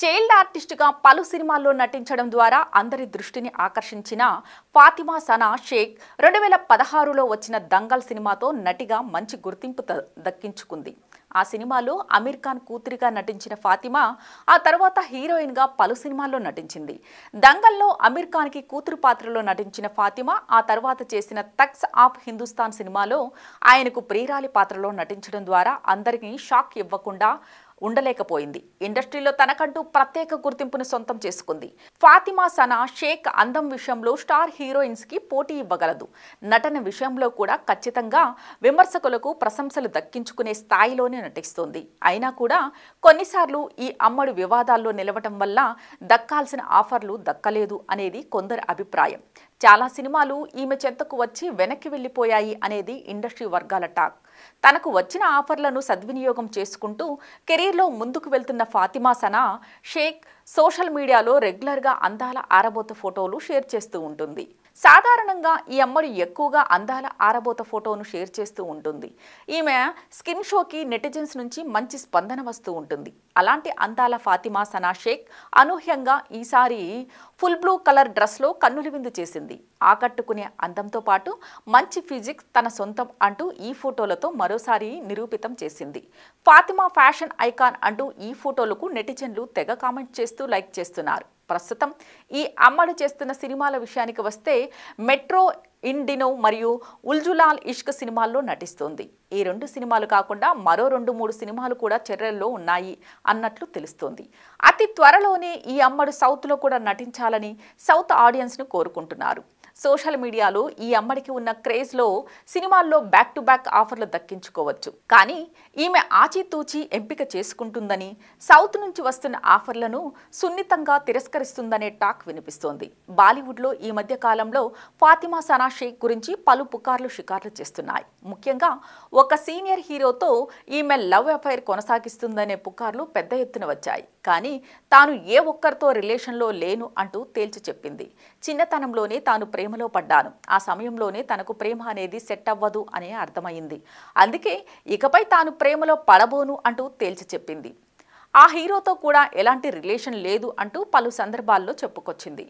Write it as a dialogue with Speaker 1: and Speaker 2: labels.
Speaker 1: Child ఆర్టిస్టుగా పలు సినిమాల్లో నటించడం ద్వారా అందరి దృష్టిని ఆకర్షించిన ఫాతిమా సనా షేక్ 2016లో వచ్చిన దంగల్ సినిమాతో నటిగా మంచి గుర్తింపు దక్కించుకుంది. ఆ సినిమాలో అమీర్ ఖాన్ కూతురిగా నటించిన ఫాతిమా ఆ తర్వాత హీరోయిన్గా పలు సినిమాల్లో నటించింది. దంగల్లో అమీర్ ఖాన్కి కూతురు పాత్రలో నటించిన ఫాతిమా ఆ తర్వాత చేసిన తగ్స్ ఆఫ్ హిందుస్థాన్ సినిమాలో ఆయనకు ప్రియురాలి పాత్రలో నటించడం ద్వారా అందరికీ షాక్ ఇవ్వకుండా ఉండలేకపోయింది. ఇండస్ట్రీలో తనకంటూ ప్రత్యేక గుర్తింపును సొంతం చేసుకుంది. ఫాతిమా సనా షేక్ అందం విషయంలో స్టార్ హీరోయిన్స్ కి పోటీ ఇవ్వగలదు. నటన విషయంలో కూడా ఖచ్చితంగా విమర్శకులకు ప్రశంసలు దక్కించుకునే స్థాయిలోనే నటిస్తోంది. అయినా కూడా కొన్నిసార్లు ఈ అమ్మడు వివాదాల్లో నిలవటం వల్ల దక్కాల్సిన ఆఫర్లు దక్కలేదు అనేది కొందరి అభిప్రాయం. చాలా సినిమాలు ఈమె చెంతకు వచ్చి వెనక్కి వెళ్లిపోయాయి అనేది ఇండస్ట్రీ వర్గాల టాక్. తనకు వచ్చిన ఆఫర్లను సద్వినియోగం చేసుకుంటూ కెరీర్లో ముందుకు వెళ్తున్న ఫాతిమా సనా షేక్ సోషల్ మీడియాలో రెగ్యులర్గా అందాల ఆరబోత ఫోటోలు షేర్ చేస్తూ ఉంటుంది. సాధారణంగా ఈ అమ్మడు ఎక్కువగా అందాల ఆరబోత ఫోటోను షేర్ చేస్తూ ఉంటుంది. ఈమె స్కిన్ షోకి నెటిజన్స్ నుంచి మంచి స్పందన వస్తూ ఉంటుంది. అలాంటి అందాల ఫాతిమా సనా షేక్ అనూహ్యంగా ఈసారి ఫుల్ బ్లూ కలర్ డ్రెస్లో కన్నుల విందు చేసింది. ఆకట్టుకునే అందంతో పాటు మంచి ఫిజిక్స్ తన సొంతం అంటూ ఈ ఫోటోలతో మరోసారి నిరూపితం చేసింది. ఫాతిమా ఫ్యాషన్ ఐకాన్ అంటూ ఈ ఫోటోలకు నెటిజన్లు తెగ కామెంట్ చేస్తూ లైక్ చేస్తున్నారు. ప్రస్తుతం ఈ అమ్మడు చేస్తున్న సినిమాల విషయానికి వస్తే మెట్రో ఇన్ డినో మరియు ఉల్జులాల్ ఇష్క్ సినిమాల్లో నటిస్తోంది. ఈ 2 సినిమాలు కాకుండా మరో 2-3 సినిమాలు కూడా చర్యల్లో ఉన్నాయి అన్నట్లు తెలుస్తోంది. అతి త్వరలోనే ఈ అమ్మడు సౌత్లో కూడా నటించాలని సౌత్ ఆడియన్స్ను కోరుకుంటున్నారు. సోషల్ మీడియాలో ఈ అమ్మడికి ఉన్న క్రేజ్లో సినిమాల్లో బ్యాక్ టు బ్యాక్ ఆఫర్లు దక్కించుకోవచ్చు. కానీ ఈమె ఆచితూచి ఎంపిక చేసుకుంటుందని, సౌత్ నుంచి వస్తున్న ఆఫర్లను సున్నితంగా తిరస్కరిస్తుందనే టాక్ వినిపిస్తోంది. బాలీవుడ్లో ఈ మధ్య కాలంలో ఫాతిమా సనా షేక్ గురించి పలు పుకార్లు షికార్లు చేస్తున్నాయి. ముఖ్యంగా ఒక సీనియర్ హీరోతో ఈమె లవ్ అఫైర్ కొనసాగిస్తుందనే పుకార్లు పెద్ద ఎత్తున వచ్చాయి. కానీ తాను ఏ ఒక్కరితో రిలేషన్లో లేను అంటూ తేల్చి చెప్పింది. చిన్నతనంలోనే తాను ప్రేమలో పడ్డాను. ఆ సమయంలోనే తనకు ప్రేమ అనేది సెట్ అవ్వదు అనే అర్థమైంది. అందుకే ఇకపై తాను ప్రేమలో పడబోను అంటూ తేల్చి చెప్పింది. ఆ హీరోతో కూడా ఎలాంటి రిలేషన్ లేదు అంటూ పలు సందర్భాల్లో చెప్పుకొచ్చింది.